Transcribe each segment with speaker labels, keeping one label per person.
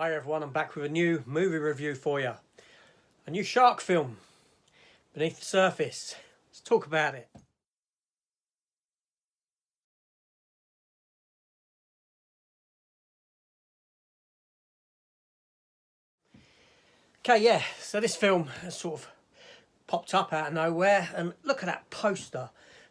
Speaker 1: Hi everyone, I'm back with a new movie review for you. A new shark film, Beneath the Surface. Let's talk about it. Okay, yeah, so this film has sort of popped up out of nowhere, and look at that poster.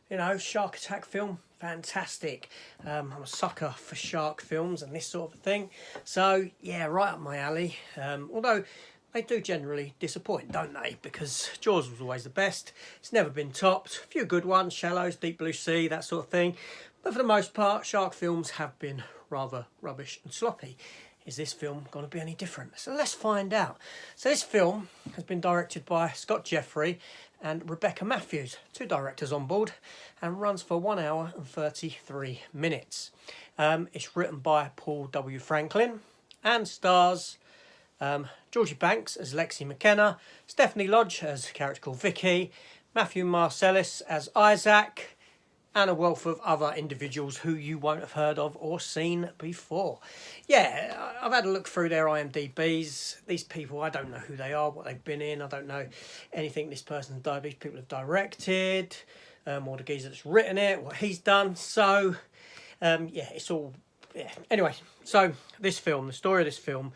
Speaker 1: You know, shark attack film, fantastic. I'm a sucker for shark films and this sort of thing. So, yeah, right up my alley. Although they do generally disappoint, don't they? Because Jaws was always the best. It's never been topped. A few good ones, Shallows, Deep Blue Sea, that sort of thing. But for the most part, shark films have been rather rubbish and sloppy. Is this film going to be any different? So let's find out. So this film has been directed by Scott Jeffrey and Rebecca Matthews, two directors on board, and runs for 1 hour and 33 minutes. It's written by Paul W. Franklin and stars Georgie Banks as Lexi McKenna, Stephanie Lodge as a character called Vicky, Matthew Marcellus as Isaac, and a wealth of other individuals who you won't have heard of or seen before. Yeah, I've had a look through their IMDb's. These people, I don't know who they are, what they've been in. I don't know anything this person's done. These people have directed, or the geezer that's written it, what he's done. So, yeah, it's all... Yeah. Anyway, so this film, the story of this film,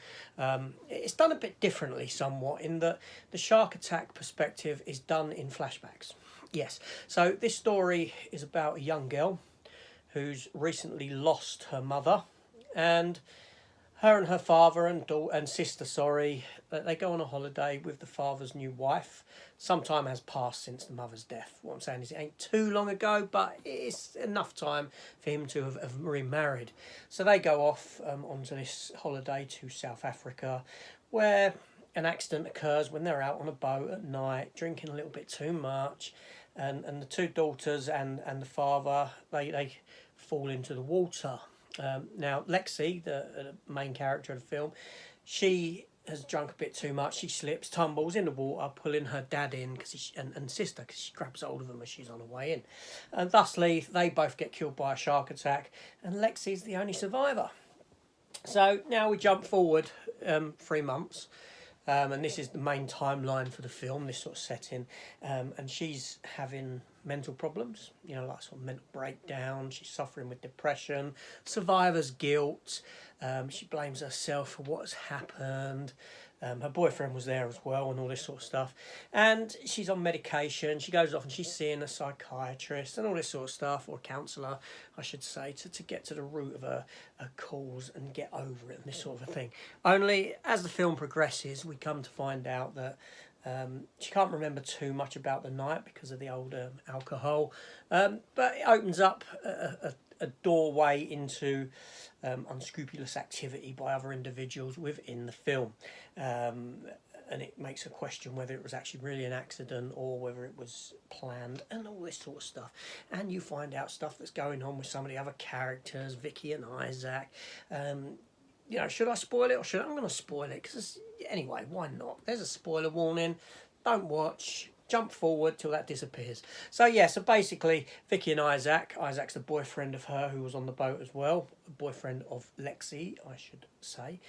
Speaker 1: it's done a bit differently somewhat in that the shark attack perspective is done in flashbacks. Yes, so this story is about a young girl who's recently lost her mother, and her father and sister, they go on a holiday with the father's new wife. Some time has passed since the mother's death. What I'm saying is it ain't too long ago, but it's enough time for him to have remarried. So they go off onto this holiday to South Africa, where an accident occurs when they're out on a boat at night, drinking a little bit too much, and the two daughters and the father, they fall into the water. Now, Lexi, the main character of the film, she has drunk a bit too much. She slips, tumbles in the water, pulling her dad in and sister, because she grabs hold of them as she's on her way in. And thusly, they both get killed by a shark attack, and Lexi's the only survivor. So now we jump forward 3 months. And this is the main timeline for the film, this sort of setting. And she's having mental problems, you know, like sort of mental breakdown. She's suffering with depression, survivor's guilt. She blames herself for what has happened. Her boyfriend was there as well and all this sort of stuff. And she's on medication. She goes off and she's seeing a psychiatrist and all this sort of stuff, or a counsellor, I should say, to get to the root of her cause and get over it and this sort of a thing. Only as the film progresses, we come to find out that she can't remember too much about the night because of the old alcohol. But it opens up a doorway into unscrupulous activity by other individuals within the film. And it makes a question whether it was actually really an accident or whether it was planned and all this sort of stuff. And you find out stuff that's going on with some of the other characters, Vicky and Isaac. You know, should I spoil it or should I? I'm going to spoil it because, anyway, why not? There's a spoiler warning. Don't watch. Jump forward till that disappears. So yeah, so basically Vicky and Isaac's the boyfriend of her who was on the boat as well, the boyfriend of Lexi, I should say.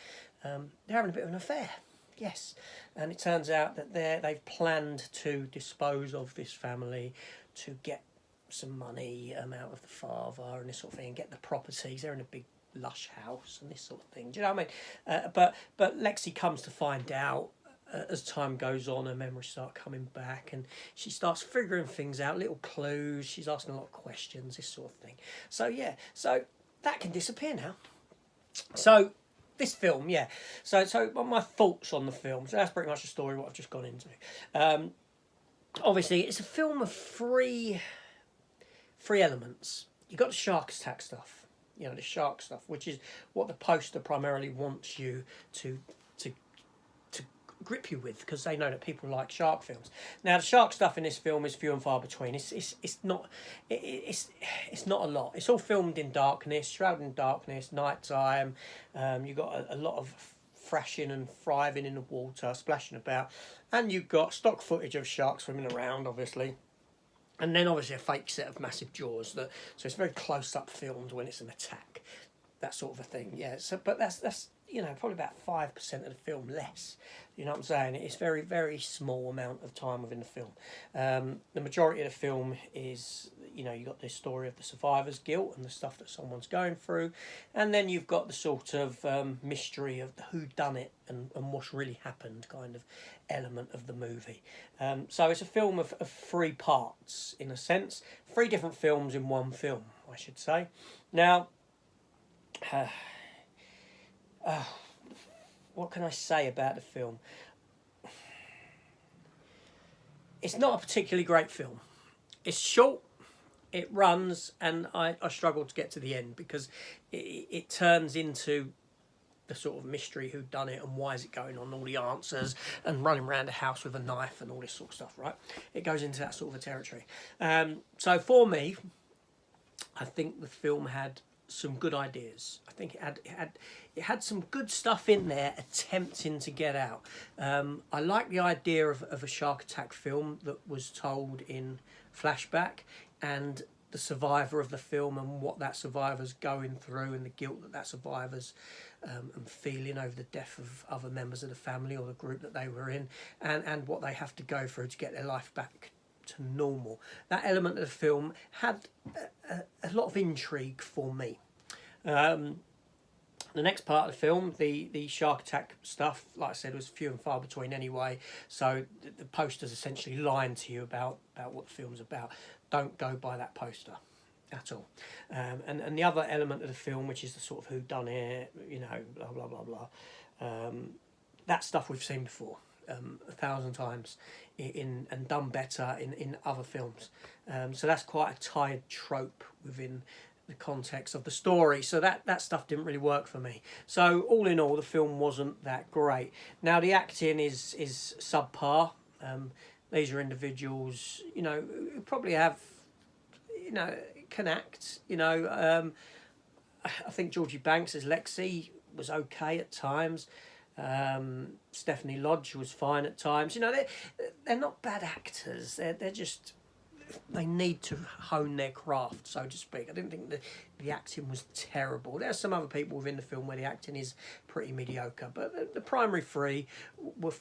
Speaker 1: They're having a bit of an affair, yes. And it turns out that they've planned to dispose of this family to get some money out of the father and this sort of thing, and get the properties. They're in a big lush house and this sort of thing. Do you know what I mean? But Lexi comes to find out, as time goes on, her memories start coming back and she starts figuring things out, little clues. She's asking a lot of questions, this sort of thing. So yeah, so that can disappear now. So this film, yeah. So my thoughts on the film. So that's pretty much the story what I've just gone into. Obviously, it's a film of three elements. You've got the shark attack stuff. You know, the shark stuff, which is what the poster primarily wants you to grip you with, because they know that people like shark films. Now, the shark stuff in this film is few and far between. It's not a lot. It's all filmed in darkness, shrouded in darkness, night time. You've got a lot of thrashing and thriving in the water, splashing about, and you've got stock footage of sharks swimming around, obviously. And then obviously a fake set of massive jaws. So it's very close up filmed when it's an attack. that sort of a thing. Yeah. So, but that's probably about 5% of the film less. You know what I'm saying? It's very, very small amount of time within the film. The majority of the film is, you got the story of the survivor's guilt and the stuff that someone's going through, and then you've got the sort of mystery of the whodunit and what's really happened kind of element of the movie. So it's a film of 3 parts, in a sense. 3 different films in one film, I should say. Now, what can I say about the film? It's not a particularly great film. It's short, it runs, and I struggled to get to the end because it turns into the sort of mystery, who done it and why is it going on, all the answers, and running around a house with a knife and all this sort of stuff, right? It goes into that sort of a territory. So for me, I think the film had some good ideas. I think it had some good stuff in there attempting to get out. I like the idea of a shark attack film that was told in flashback, and the survivor of the film and what that survivor's going through and the guilt that survivor's and feeling over the death of other members of the family or the group that they were in, and what they have to go through to get their life back to normal. That element of the film had a lot of intrigue for me. The next part of the film, the shark attack stuff, like I said, was few and far between anyway. So the poster's essentially lying to you about what the film's about. Don't go by that poster at all. And the other element of the film, which is the sort of whodunit, blah, blah, blah, blah. That stuff we've seen before 1,000 times and done better in other films. So that's quite a tired trope within the context of the story. So that stuff didn't really work for me. So all in all, the film wasn't that great. Now, the acting is subpar. These are individuals, who probably have, can act. I think Georgie Banks as Lexi was okay at times. Stephanie Lodge was fine at times. They're not bad actors. They're just, they need to hone their craft, so to speak. I didn't think the acting was terrible. There are some other people within the film where the acting is pretty mediocre, but the primary 3 were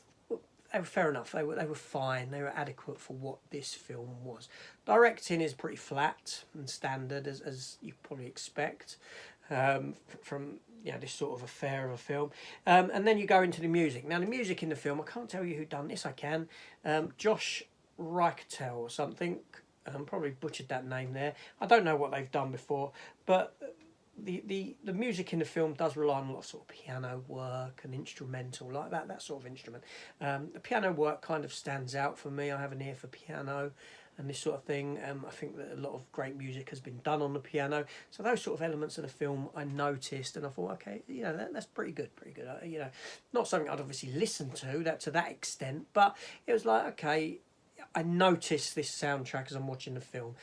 Speaker 1: fair enough. They were fine. They were adequate for what this film was. Directing is pretty flat and standard, as you probably expect from this sort of affair of a film. And then you go into the music. Now, the music in the film, I can't tell you who done this. I can. Josh Reichtel or something. Probably butchered that name there. I don't know what they've done before, but the music in the film does rely on a lot of sort of piano work and instrumental, like that sort of instrument. The piano work kind of stands out for me. I have an ear for piano and this sort of thing. I think that a lot of great music has been done on the piano. So those sort of elements of the film I noticed, and I thought, okay, that's pretty good. Not something I'd obviously listen to that extent, but it was like, okay, I noticed this soundtrack as I'm watching the film.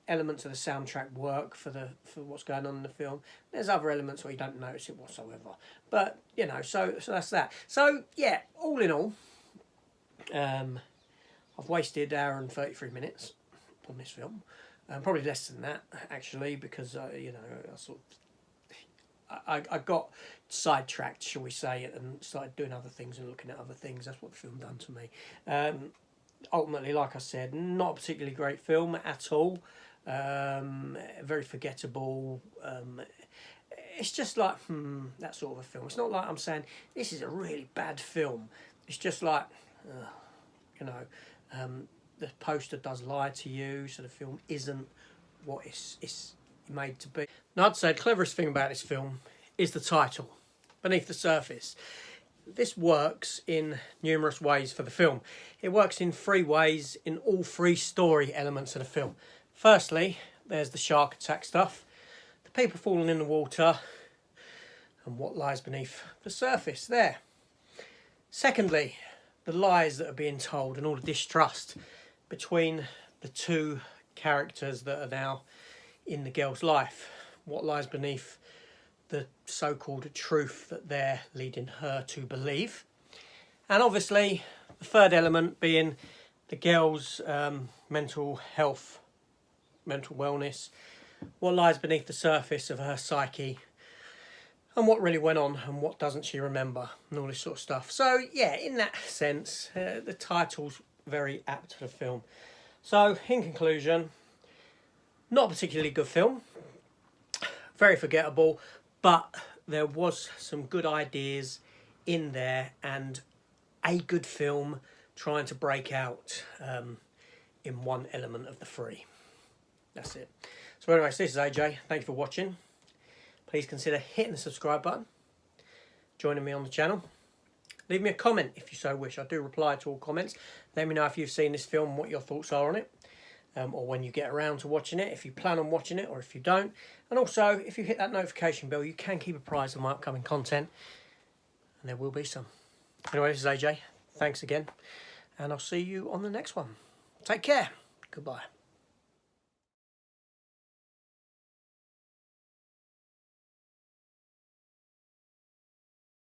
Speaker 1: Elements of the soundtrack work for what's going on in the film. There's other elements where you don't notice it whatsoever. But so that's that. So yeah, all in all, I've wasted 1 hour and 33 minutes on this film. Probably less than that actually, because I got sidetracked, shall we say, and started doing other things and looking at other things. That's what the film done to me. Ultimately, like I said, not a particularly great film at all. Very forgettable. It's just like, that sort of a film. It's not like I'm saying, this is a really bad film. It's just like, the poster does lie to you, so the film isn't what it's made to be. Now, I'd say the cleverest thing about this film is the title, Beneath the Surface. This works in numerous ways for the film. It works in 3 ways in all 3 story elements of the film. Firstly, there's the shark attack stuff, the people falling in the water, and what lies beneath the surface there. Secondly, the lies that are being told and all the distrust between the 2 characters that are now in the girl's life. What lies beneath the so-called truth that they're leading her to believe. And obviously, the third element being the girl's mental health, mental wellness, what lies beneath the surface of her psyche and what really went on and what doesn't she remember and all this sort of stuff. So yeah, in that sense, the title's very apt to the film. So in conclusion, not a particularly good film, very forgettable, but there was some good ideas in there and a good film trying to break out in one element of the three. That's it. So anyways, this is AJ. Thank you for watching. Please consider hitting the subscribe button, joining me on the channel. Leave me a comment if you so wish. I do reply to all comments. Let me know if you've seen this film and what your thoughts are on it, or when you get around to watching it, if you plan on watching it or if you don't. And also, if you hit that notification bell, you can keep apprised of my upcoming content, and there will be some. Anyway, this is AJ. Thanks again, and I'll see you on the next one. Take care. Goodbye.